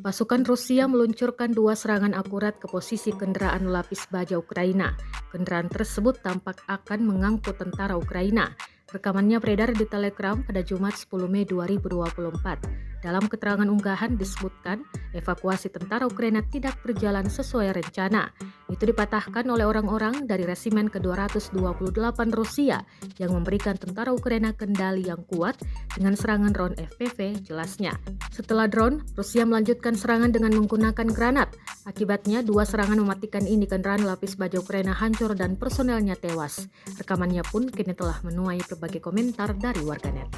Pasukan Rusia meluncurkan 2 serangan akurat ke posisi kendaraan lapis baja Ukraina. Kendaraan tersebut tampak akan mengangkut tentara Ukraina. Rekamannya beredar di Telegram pada Jumat 10 Mei 2024. Dalam keterangan unggahan disebutkan, evakuasi tentara Ukraina tidak berjalan sesuai rencana. Itu dipatahkan oleh orang-orang dari Resimen ke-228 Rusia yang memberikan tentara Ukraina kendali yang kuat dengan serangan drone FPV, jelasnya. Setelah drone, Rusia melanjutkan serangan dengan menggunakan granat. Akibatnya, 2 serangan mematikan ini kendaraan lapis baja Ukraina hancur dan personelnya tewas. Rekamannya pun kini telah menuai berbagai komentar dari warganet.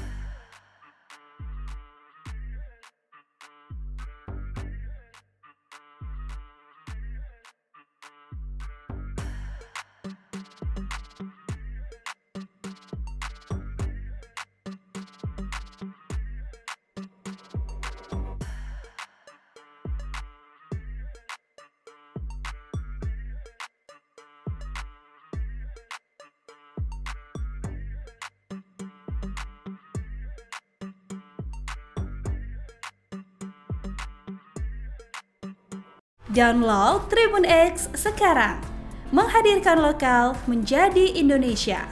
Download Tribun X sekarang, menghadirkan lokal menjadi Indonesia.